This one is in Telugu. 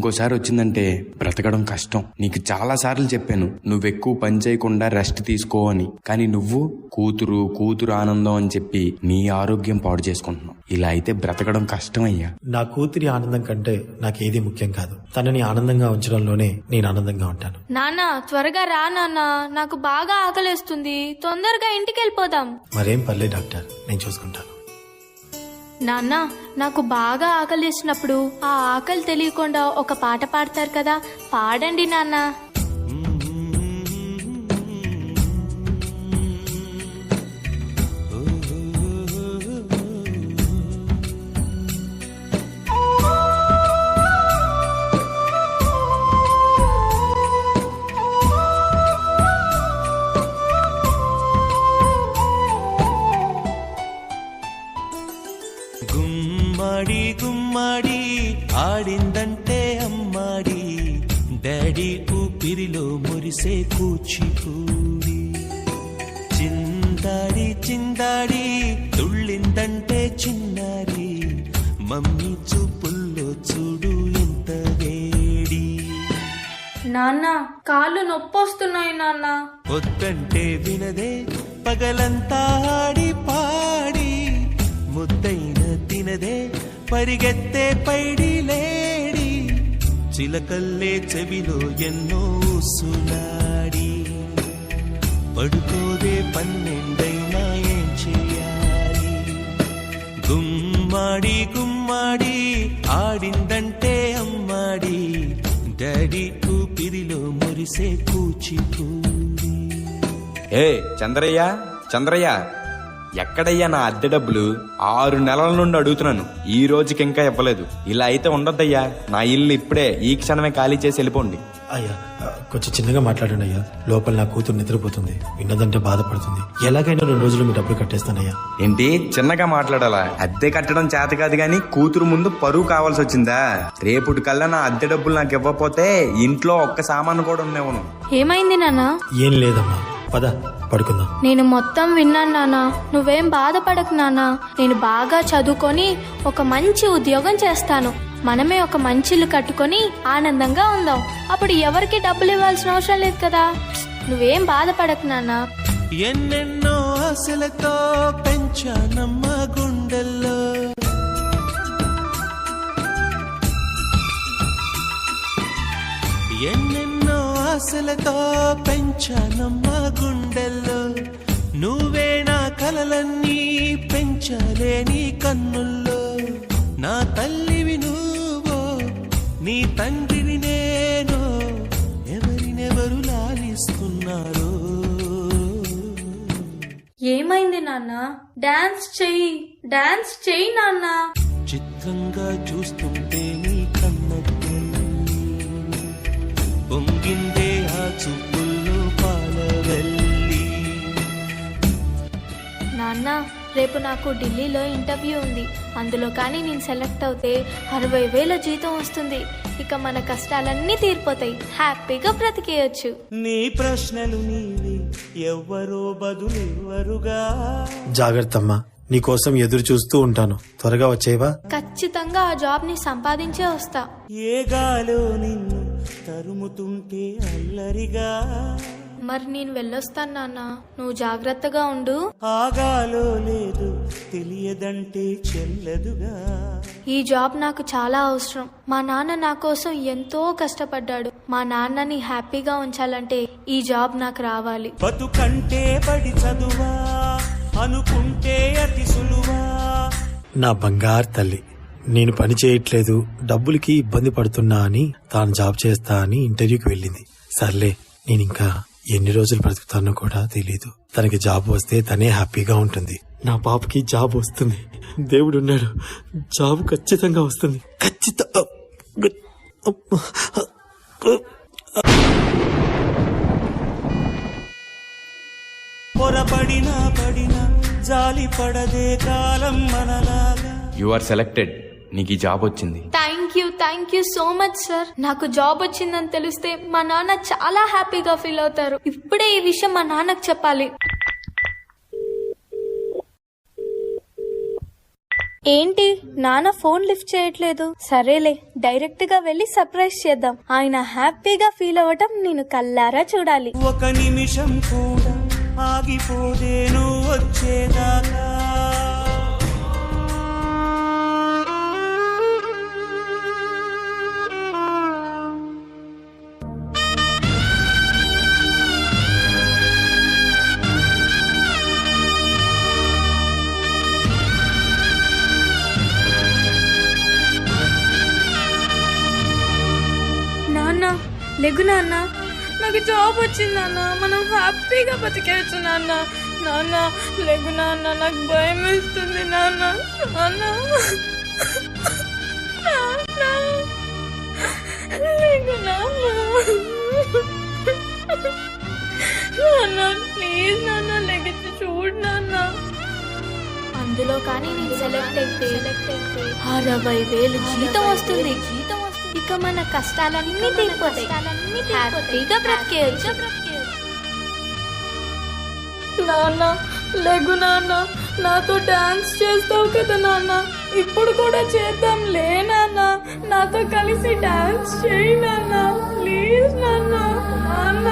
ఇంకోసారి వచ్చిందంటే బ్రతకడం కష్టం. నీకు చాలా సార్లు చెప్పాను నువ్వెక్కువ పని చేయకుండా రెస్ట్ తీసుకో అని, కానీ నువ్వు కూతురు ఆనందం అని చెప్పి నీ ఆరోగ్యం పాడు చేసుకుంటున్నావు. ఇలా అయితే బ్రతకడం కష్టం అయ్యా. నా కూతురి ఆనందం కంటే నాకేది ముఖ్యం కాదు. తనని ఆనందంగా ఉంచడంలోనే నేను ఆనందంగా ఉంటాను. నాన్న త్వరగా రా నాన్న, నాకు బాగా ఆకలేస్తుంది, తొందరగా ఇంటికి వెళ్ళిపోదాం. మరేం పర్లేదు డాక్టర్, నేను చూసుకుంటాను. నాన్న నాకు బాగా ఆకలిసినప్పుడు ఆ ఆకలి తెలియకుండా ఒక పాట పాడతారు కదా, పాడండి నాన్న. గుమ్మడి గుమ్మడి ఆడిందంటే అమ్మాడి, డాడీ ఊపిరిలో మురిసే కూచిపూడి. చిందాడి చిందాడి తుళ్ళిందంటే చిన్నారి, మమ్మీ చూపుల్లో చూడు ఎంత వేడి. నాన్న కాళ్ళు నొప్పొస్తున్నాయి నాన్న. వద్దంటే వినదే పగలంతా ఆడి పాడి, ముద్దైన తినదే పరిగెత్తే పైడి లేడి, చిలకల్లే చెవిలో ఎన్నో సునాడి, పడుకోదే పన్నెండైనా ఏం చేయాలి. గుమ్మాడి గుమ్మాడి ఆడిందంటే అమ్మాడి, డాడీ ఊపిరిలో మురిసే కూచిపూడి. ఏ చంద్రయ్య ఎక్కడయ్యా నా అద్దె డబ్బులు? 6 నెలల నుండి అడుగుతున్నాను, ఈ రోజుకి ఇంకా ఇవ్వలేదు. ఇలా అయితే ఉండొద్దయ్యా. నా ఇల్లు ఇప్పుడే ఈ క్షణమే ఖాళీ చేసి వెళ్ళిపోండి. అయ్యా కొంచెం చిన్నగా మాట్లాడండి అయ్యా, లోపల నా కూతురు నిద్రపోతుంది, విన్నదంటే బాధపడుతుంది. ఎలాగైనా 2 రోజులు మీ డబ్బులు కట్టేస్తానయ్యా. ఏంటి చిన్నగా మాట్లాడాలా? అద్దె కట్టడం చేత కాదు గాని కూతురు ముందు పరువు కావాల్సి వచ్చిందా? రేపుటి కల్లా నా అద్దె డబ్బులు నాకు ఇవ్వకపోతే ఇంట్లో ఒక్క సామాను కూడా ఉండేవను. ఏమైంది నాన్న? ఏం లేదమ్మా, పద పడుకుందాం. నేను మొత్తం విన్నాను నాన్న, నువ్వేం బాధపడకు నాన్న. నేను బాగా చదువుకొని ఒక మంచి ఉద్యోగం చేస్తాను, మనమే ఒక మంచి ఇల్లు కట్టుకొని ఆనందంగా ఉందాం. అప్పుడు ఎవరికి డబ్బులు ఇవ్వాల్సిన అవసరం లేదు కదా. నువ్వేం బాధపడకు నాన్న. ఎన్నెన్నో ఆశలతో పెంచానమ్మ గుండెల్లో, ఎన్నెన్నో ఆశలతో పెంచానమ్మ గుండెల్లో, నువ్వే నా కలలన్నీ పెంచాలే నీ కన్నుల్లో. నా తల్లివి నువ్వో, నీ తండ్రిని నేను, ఎవరినెవరు లాలిస్తున్నారో. ఏమైంది నాన్న? డాన్స్ చెయ్యి నాన్న. చిత్రంగా చూస్తుంటే నీ కన్నట్టు పొంగిందే ఆ చూపుల్లో పాలవెల్లి. నాన్న రేపు నాకు ఢిల్లీలో ఇంటర్వ్యూ ఉంది, అందులో కానీ నేను సెలెక్ట్ అవుతే 60,000 జీతం వస్తుంది. ఇక మన కష్టాలన్నీ తీరిపోతాయి, హ్యాపీగా బ్రతికేయచ్చు. నీ ప్రశ్నలు నీవి, ఎవ్వరో బదులెవ్వరుగా. జాగ్రత్త అమ్మా, నీకోసం ఎదురు చూస్తూ ఉంటాను. త్వరగా వచ్చేవా? ఖచ్చితంగా ఆ జాబ్ ని సంపాదించే వస్తా. ఏ గాలో నిన్ను తరుముతుంటే అల్లరిగా. మరి నేను వెళ్ళొస్తాను నాన్న, నువ్వు జాగ్రత్తగా ఉండు. ఆగాలో లేదు తెలియదంటే చెల్లదుగా. ఈ జాబ్ నాకు చాలా అవసరం. మా నాన్న నా కోసం ఎంతో కష్టపడ్డాడు. మా నాన్నని హ్యాపీగా ఉంచాలంటే ఈ జాబ్ నాకు రావాలి. బతుకంటే బడి చదువా అనుకుంటే అతి సులువా. నా బంగారు తల్లి, నేను పని చేయట్లేదు, డబ్బులకి ఇబ్బంది పడుతున్నా అని తాను జాబ్ చేస్తా అని ఇంటర్వ్యూకి వెళ్ళింది. సర్లే, నేను ఇంకా ఎన్ని రోజులు బ్రతుకుతానో కూడా తెలీదు. తనకి జాబ్ వస్తే తనే హ్యాపీగా ఉంటుంది. నా పాపకి జాబ్ వస్తుంది, దేవుడున్నాడు, జాబ్ ఖచ్చితంగా వస్తుంది. పొరపడినా పడినా జాలి పడదే కాలం మనలాగా. యు ఆర్ సెలెక్టెడ్, నీకు ఈ జాబ్ వచ్చింది. Thank you so much sir. నాకు జాబ్ వచ్చిందని తెలిస్తే మా నాన్న చాలా హ్యాపీగా ఫీల్ అవుతారు. ఇప్పుడే ఈ విషయం మా నాన్నకు చెప్పాలి. ఏంటి నాన్న ఫోన్ లిఫ్ట్ చేయట్లేదు? సరేలే, డైరెక్ట్ గా వెళ్ళి సర్ప్రైజ్ చేద్దాం. ఆయన హ్యాపీగా ఫీల్ అవ్వటం నేను కల్లారా చూడాలి. ఒక నిమిషం కూడా ఆగిపోదే నువ్వు వచ్చేదాకా. నాన్న లెగు నాన్న, నాకు జాబ్ వచ్చింది నాన్న, మనం హ్యాపీగా బతికేయచ్చు నాన్న. నాన్న లెగు నాన్న, నాకు భయం వేస్తుంది నాన్న. నాన్న లెగు నాన్న. నాన్న ప్లీజ్ నాన్న, లెగిసి చూడు నాన్న. అందులో కానీ నేను సెలెక్ట్ అయితే 60,000 జీతం వస్తుంది. ఇక మన కష్టాలన్నీ తీరిపోతాయి, హ్యాపీగా బ్రతికేయచ్చు. నాన్న లెగు నాన్న, నాతో డాన్స్ చేస్తావు కదా నాన్న, ఇప్పుడు కూడా చేద్దాం లే నాన్న. నాతో కలిసి డాన్స్ చేయి నాన్న, ప్లీజ్ నాన్న. నాన్న